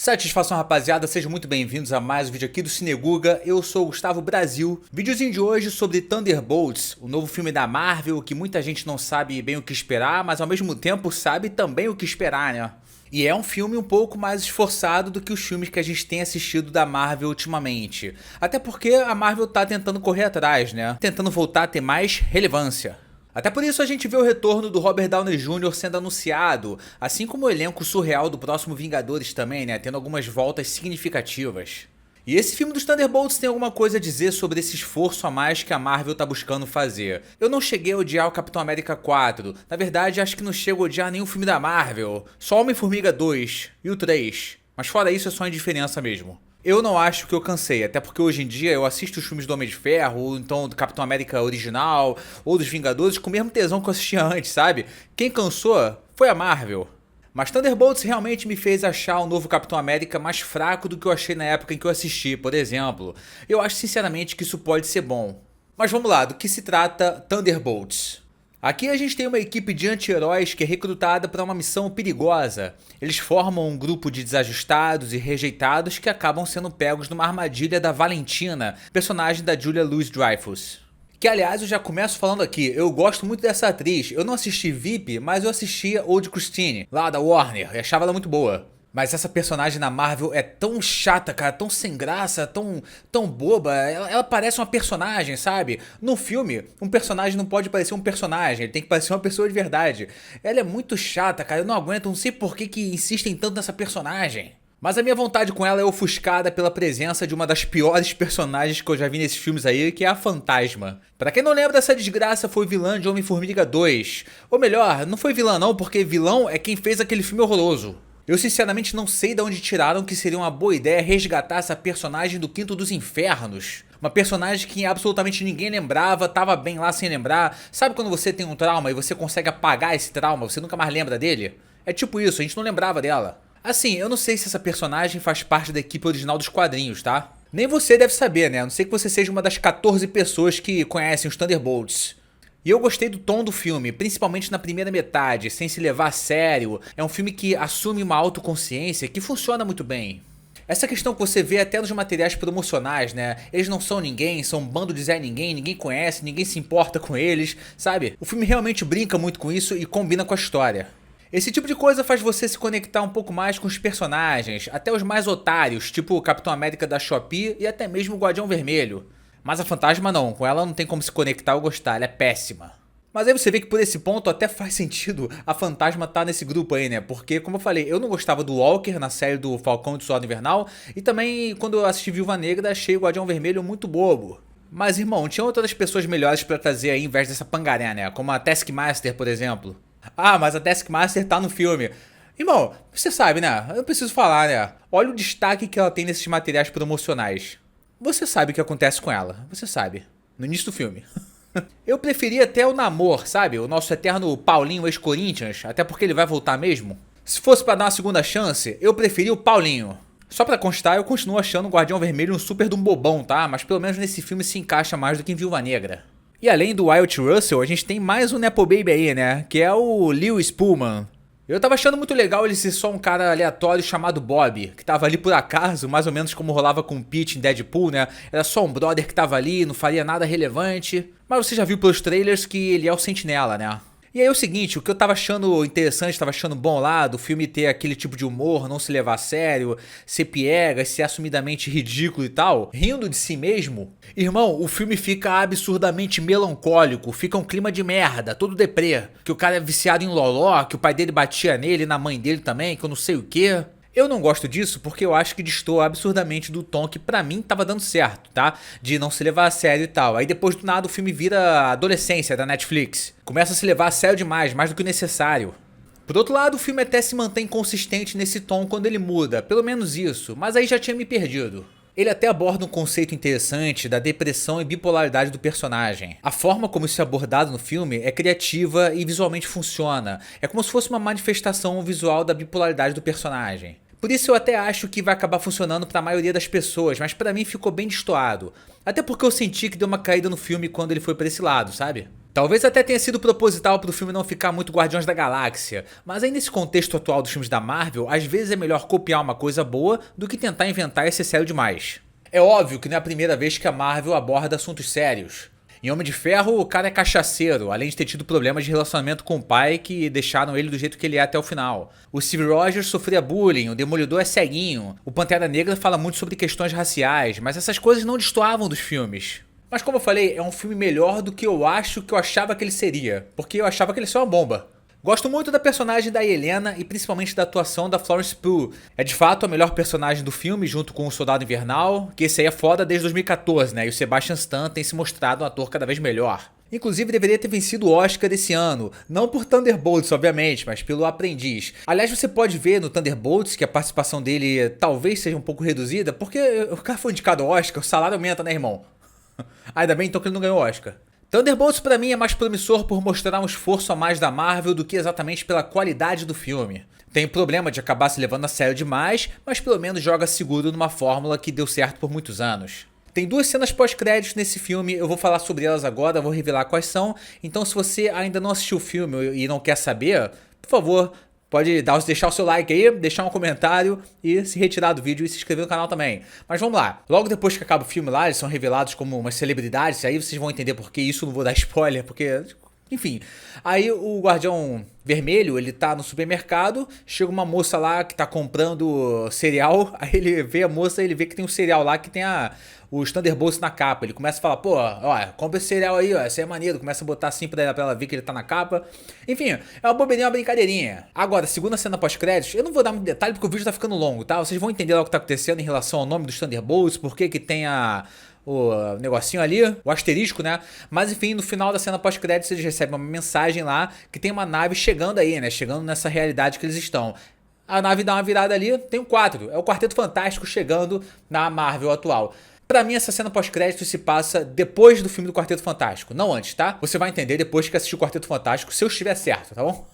Satisfação, rapaziada, sejam muito bem-vindos a mais um vídeo aqui do Cineguga. Eu sou o Gustavo Brasil. Videozinho de hoje sobre Thunderbolts, o novo filme da Marvel que muita gente não sabe bem o que esperar, mas ao mesmo tempo sabe também o que esperar, né? E é um filme um pouco mais esforçado do que os filmes que a gente tem assistido da Marvel ultimamente. Até porque a Marvel tá tentando correr atrás, né? Tentando voltar a ter mais relevância. Até por isso a gente vê o retorno do Robert Downey Jr. sendo anunciado, assim como o elenco surreal do próximo Vingadores também, né, tendo algumas voltas significativas. E esse filme dos Thunderbolts tem alguma coisa a dizer sobre esse esforço a mais que a Marvel tá buscando fazer. Eu não cheguei a odiar o Capitão América 4, na verdade acho que não chego a odiar nenhum filme da Marvel, só Homem-Formiga 2 e o 3, mas fora isso é só indiferença mesmo. Eu não acho que eu cansei, até porque hoje em dia eu assisto os filmes do Homem de Ferro, ou então do Capitão América original, ou dos Vingadores com o mesmo tesão que eu assistia antes, sabe? Quem cansou foi a Marvel. Mas Thunderbolts realmente me fez achar o novo Capitão América mais fraco do que eu achei na época em que eu assisti, por exemplo. Eu acho sinceramente que isso pode ser bom. Mas vamos lá, do que se trata Thunderbolts? Aqui a gente tem uma equipe de anti-heróis que é recrutada para uma missão perigosa. Eles formam um grupo de desajustados e rejeitados que acabam sendo pegos numa armadilha da Valentina, personagem da Julia Louis-Dreyfus. Que aliás eu já começo falando aqui, eu gosto muito dessa atriz, eu não assisti VIP, mas eu assistia Old Christine, lá da Warner, e achava ela muito boa. Mas essa personagem na Marvel é tão chata, cara, tão sem graça, tão boba, ela parece uma personagem, sabe? No filme, um personagem não pode parecer um personagem, ele tem que parecer uma pessoa de verdade. Ela é muito chata, cara, eu não aguento, não sei por que insistem tanto nessa personagem. Mas a minha vontade com ela é ofuscada pela presença de uma das piores personagens que eu já vi nesses filmes aí, que é a Fantasma. Pra quem não lembra, essa desgraça foi vilã de Homem-Formiga 2. Ou melhor, não foi vilã não, porque vilão é quem fez aquele filme horroroso. Eu sinceramente não sei de onde tiraram que seria uma boa ideia resgatar essa personagem do Quinto dos Infernos. Uma personagem que absolutamente ninguém lembrava, tava bem lá sem lembrar. Sabe quando você tem um trauma e você consegue apagar esse trauma, você nunca mais lembra dele? É tipo isso, a gente não lembrava dela. Assim, eu não sei se essa personagem faz parte da equipe original dos quadrinhos, tá? Nem você deve saber, né? A não ser que você seja uma das 14 pessoas que conhecem os Thunderbolts. E eu gostei do tom do filme, principalmente na primeira metade, sem se levar a sério. É um filme que assume uma autoconsciência que funciona muito bem. Essa questão que você vê até nos materiais promocionais, né? Eles não são ninguém, são um bando de Zé Ninguém, ninguém conhece, ninguém se importa com eles, sabe? O filme realmente brinca muito com isso e combina com a história. Esse tipo de coisa faz você se conectar um pouco mais com os personagens, até os mais otários, tipo o Capitão América da Shopee e até mesmo o Guardião Vermelho. Mas a Fantasma não, com ela não tem como se conectar ou gostar, ela é péssima. Mas aí você vê que por esse ponto até faz sentido a Fantasma tá nesse grupo aí, né? Porque, como eu falei, eu não gostava do Walker na série do Falcão e do Soldado Invernal, e também quando eu assisti Viúva Negra achei o Guardião Vermelho muito bobo. Mas irmão, tinha outras pessoas melhores pra trazer aí em vez dessa pangaré, né? Como a Taskmaster, por exemplo. Ah, mas a Taskmaster tá no filme. Irmão, você sabe, né? Eu preciso falar, né? Olha o destaque que ela tem nesses materiais promocionais. Você sabe o que acontece com ela, você sabe. No início do filme. Eu preferia até o Namor, sabe? O nosso eterno Paulinho ex-Corinthians, até porque ele vai voltar mesmo. Se fosse pra dar uma segunda chance, eu preferia o Paulinho. Só pra constar, eu continuo achando o Guardião Vermelho um super de um bobão, tá? Mas pelo menos nesse filme se encaixa mais do que em Viúva Negra. E além do Wyatt Russell, a gente tem mais um Nepo Baby aí, né? Que é o Lewis Pullman. Eu tava achando muito legal ele ser só um cara aleatório chamado Bob, que tava ali por acaso, mais ou menos como rolava com o Pete em Deadpool, né? Era só um brother que tava ali, não faria nada relevante. Mas você já viu pelos trailers que ele é o Sentinela, né? E aí é o seguinte, o que eu tava achando interessante, tava achando bom lá, do filme ter aquele tipo de humor, não se levar a sério, ser piegas, ser assumidamente ridículo e tal, rindo de si mesmo, irmão, o filme fica absurdamente melancólico, fica um clima de merda, todo deprê, que o cara é viciado em loló, que o pai dele batia nele, na mãe dele também, que eu não sei o que. Eu não gosto disso porque eu acho que destoa absurdamente do tom que pra mim tava dando certo, tá? De não se levar a sério e tal. Aí depois do nada o filme vira adolescência da Netflix. Começa a se levar a sério demais, mais do que o necessário. Por outro lado, o filme até se mantém consistente nesse tom quando ele muda, pelo menos isso, mas aí já tinha me perdido. Ele até aborda um conceito interessante da depressão e bipolaridade do personagem. A forma como isso é abordado no filme é criativa e visualmente funciona. É como se fosse uma manifestação visual da bipolaridade do personagem. Por isso eu até acho que vai acabar funcionando para a maioria das pessoas, mas pra mim ficou bem destoado. Até porque eu senti que deu uma caída no filme quando ele foi pra esse lado, sabe? Talvez até tenha sido proposital pro filme não ficar muito Guardiões da Galáxia, mas aí nesse contexto atual dos filmes da Marvel, às vezes é melhor copiar uma coisa boa do que tentar inventar e ser sério demais. É óbvio que não é a primeira vez que a Marvel aborda assuntos sérios. Em Homem de Ferro, o cara é cachaceiro, além de ter tido problemas de relacionamento com o pai que deixaram ele do jeito que ele é até o final. O Steve Rogers sofria bullying, o Demolidor é ceguinho, o Pantera Negra fala muito sobre questões raciais, mas essas coisas não destoavam dos filmes. Mas como eu falei, é um filme melhor do que eu achava que ele seria, porque eu achava que ele seria uma bomba. Gosto muito da personagem da Helena e principalmente da atuação da Florence Pugh. É de fato a melhor personagem do filme, junto com o Soldado Invernal, que esse aí é foda desde 2014, né? E o Sebastian Stan tem se mostrado um ator cada vez melhor. Inclusive deveria ter vencido o Oscar desse ano, não por Thunderbolts, obviamente, mas pelo Aprendiz. Aliás, você pode ver no Thunderbolts que a participação dele talvez seja um pouco reduzida, porque o cara foi indicado ao Oscar, o salário aumenta, né, irmão? Ainda bem então que ele não ganhou o Oscar. Thunderbolts pra mim é mais promissor por mostrar um esforço a mais da Marvel do que exatamente pela qualidade do filme. Tem problema de acabar se levando a sério demais, mas pelo menos joga seguro numa fórmula que deu certo por muitos anos. Tem duas cenas pós-créditos nesse filme, eu vou falar sobre elas agora, vou revelar quais são. Então se você ainda não assistiu o filme e não quer saber, por favor, pode deixar o seu like aí, deixar um comentário e se retirar do vídeo e se inscrever no canal também. Mas vamos lá, logo depois que acaba o filme lá, eles são revelados como umas celebridades, aí vocês vão entender por que isso, não vou dar spoiler, porque... Enfim, aí o Guardião Vermelho, ele tá no supermercado, chega uma moça lá que tá comprando cereal, aí ele vê a moça, ele vê que tem um cereal lá que tem os Thunderbolts na capa. Ele começa a falar, pô, ó, compra esse cereal aí, ó, esse é maneiro. Começa a botar assim pra ela ver que ele tá na capa. Enfim, é uma bobeirinha, uma brincadeirinha. Agora, segunda cena pós-créditos, eu não vou dar muito detalhe porque o vídeo tá ficando longo, tá? Vocês vão entender lá o que tá acontecendo em relação ao nome dos Thunderbolts, por que tem o negocinho ali, o asterisco, né? Mas enfim, no final da cena pós-créditos eles recebem uma mensagem lá que tem uma nave chegando aí, né? Chegando nessa realidade que eles estão. A nave dá uma virada ali, tem um quadro. É o Quarteto Fantástico chegando na Marvel atual. Pra mim, essa cena pós-crédito se passa depois do filme do Quarteto Fantástico, não antes, tá? Você vai entender depois que assistir o Quarteto Fantástico, se eu estiver certo, tá bom?